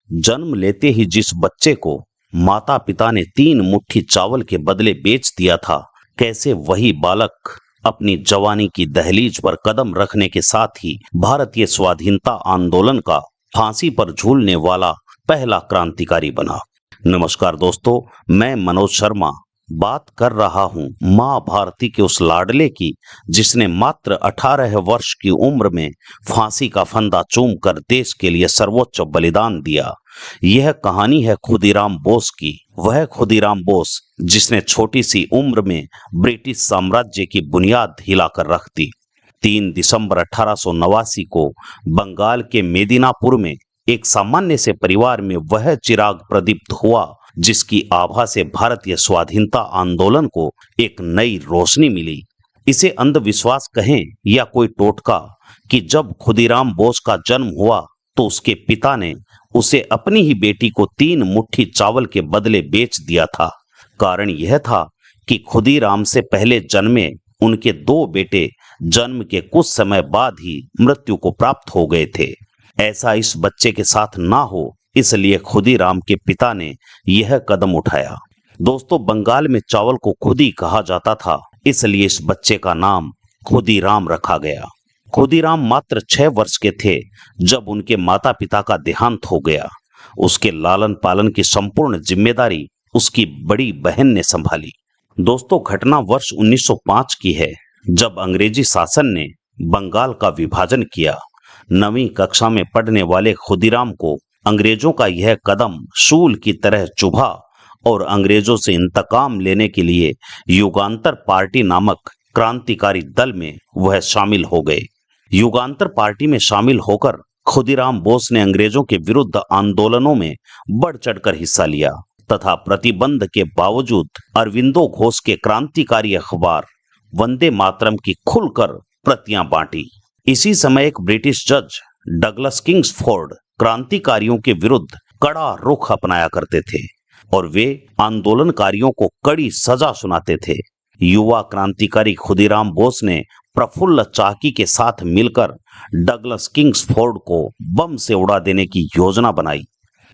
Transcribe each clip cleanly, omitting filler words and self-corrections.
जन्म लेते ही जिस बच्चे को माता पिता ने 3 मुट्ठी चावल के बदले बेच दिया था, कैसे वही बालक अपनी जवानी की दहलीज पर कदम रखने के साथ ही भारतीय स्वाधीनता आंदोलन का फांसी पर झूलने वाला पहला क्रांतिकारी बना। नमस्कार दोस्तों, मैं मनोज शर्मा बात कर रहा हूं मां भारती के उस लाडले की, जिसने मात्र 18 वर्ष की उम्र में फांसी का फंदा चूमकर देश के लिए सर्वोच्च बलिदान दिया। यह कहानी है खुदीराम बोस की। वह खुदीराम बोस जिसने छोटी सी उम्र में ब्रिटिश साम्राज्य की बुनियाद हिलाकर रख दी। 3 दिसंबर 1889 को बंगाल के मेदिनापुर में एक सामान्य से परिवार में वह चिराग प्रदीप्त हुआ जिसकी आभा से भारतीय स्वाधीनता आंदोलन को एक नई रोशनी मिली। इसे अंधविश्वास कहें या कोई टोटका कि जब खुदीराम बोस का जन्म हुआ तो उसके पिता ने उसे अपनी ही बेटी को 3 मुट्ठी चावल के बदले बेच दिया था। कारण यह था कि खुदीराम से पहले जन्मे उनके 2 बेटे जन्म के कुछ समय बाद ही मृत्यु को प्राप्त हो गए थे। ऐसा इस बच्चे के साथ ना हो, इसलिए खुदीराम के पिता ने यह कदम उठाया। दोस्तों, बंगाल में चावल को खुदी कहा जाता था, इसलिए इस बच्चे का नाम खुदीराम रखा गया। खुदीराम मात्र 6 वर्ष के थे जब उनके माता पिता का देहांत हो गया। उसके लालन पालन की संपूर्ण जिम्मेदारी उसकी बड़ी बहन ने संभाली। दोस्तों, घटना वर्ष 1905 की है, जब अंग्रेजी शासन ने बंगाल का विभाजन किया। 9वीं कक्षा में पढ़ने वाले खुदीराम को अंग्रेजों का यह कदम शूल की तरह चुभा और अंग्रेजों से इंतकाम लेने के लिए युगांतर पार्टी नामक क्रांतिकारी दल में वह शामिल हो गए। युगांतर पार्टी में शामिल होकर खुदीराम बोस ने अंग्रेजों के विरुद्ध आंदोलनों में बढ़ चढ़कर हिस्सा लिया तथा प्रतिबंध के बावजूद अरविंदो घोष के क्रांतिकारी अखबार वंदे मातरम की खुलकर प्रतियां बांटी। इसी समय एक ब्रिटिश जज डगलस किंग्सफोर्ड क्रांतिकारियों के विरुद्ध कड़ा रुख अपनाया करते थे और वे आंदोलनकारियों को कड़ी सजा सुनाते थे। युवा क्रांतिकारी खुदीराम बोस ने प्रफुल्ल चाकी के साथ मिलकर डगलस किंग्सफोर्ड को बम से उड़ा देने की योजना बनाई।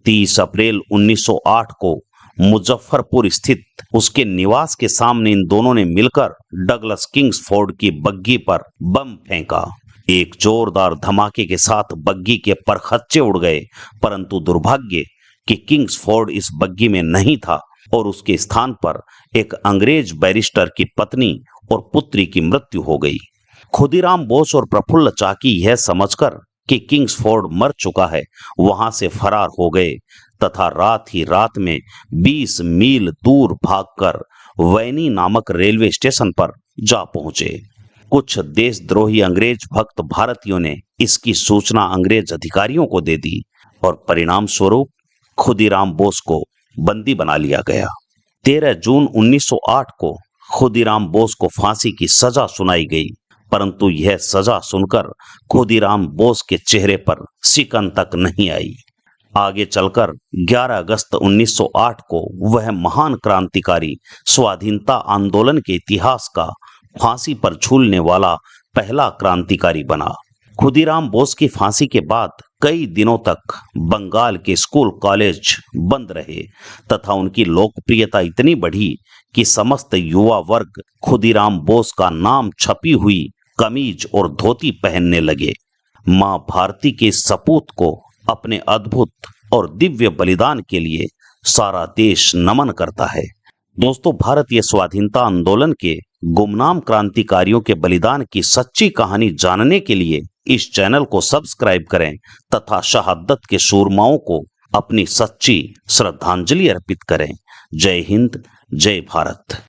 30 अप्रैल 1908 को मुजफ्फरपुर स्थित उसके निवास के सामने इन दोनों ने मिलकर डगलस किंग्सफोर्ड की बग्गी पर बम फेंका। एक जोरदार धमाके के साथ बग्गी के परखच्चे उड़ गए, परंतु दुर्भाग्य कि किंग्सफोर्ड इस बग्गी में नहीं था और उसके स्थान पर एक अंग्रेज बैरिस्टर की पत्नी और पुत्री की मृत्यु हो गई। खुदीराम बोस और प्रफुल्ल चाकी यह समझकर कि किंग्सफोर्ड मर चुका है, वहां से फरार हो गए तथा रात ही रात में 20 मील दूर भागकर वैनी नामक रेलवे स्टेशन पर जा पहुंचे। कुछ देशद्रोही अंग्रेज भक्त भारतीयों ने इसकी सूचना अंग्रेज अधिकारियों को दे दी और परिणाम स्वरूप खुदीराम बोस को बंदी बना लिया गया। 13 जून 1908 को खुदीराम बोस को फांसी की सजा सुनाई गई, परंतु यह सजा सुनकर खुदीराम बोस के चेहरे पर सिकन तक नहीं आई। आगे चलकर 11 अगस्त 1908 को वह महान क्रांतिकारी स्वाधीनता आंदोलन के इतिहास का फांसी पर झूलने वाला पहला क्रांतिकारी बना। खुदीराम बोस की फांसी के बाद कई दिनों तक बंगाल के स्कूल कॉलेज बंद रहे तथा उनकी लोकप्रियता इतनी बढ़ी कि समस्त युवा वर्ग खुदीराम बोस का नाम छपी हुई कमीज और धोती पहनने लगे। मां भारती के सपूत को अपने अद्भुत और दिव्य बलिदान के लिए सारा देश नमन करता है। दोस्तों, भारतीय स्वाधीनता आंदोलन के गुमनाम क्रांतिकारियों के बलिदान की सच्ची कहानी जानने के लिए इस चैनल को सब्सक्राइब करें तथा शहादत के सूरमाओं को अपनी सच्ची श्रद्धांजलि अर्पित करें। जय हिंद, जय भारत।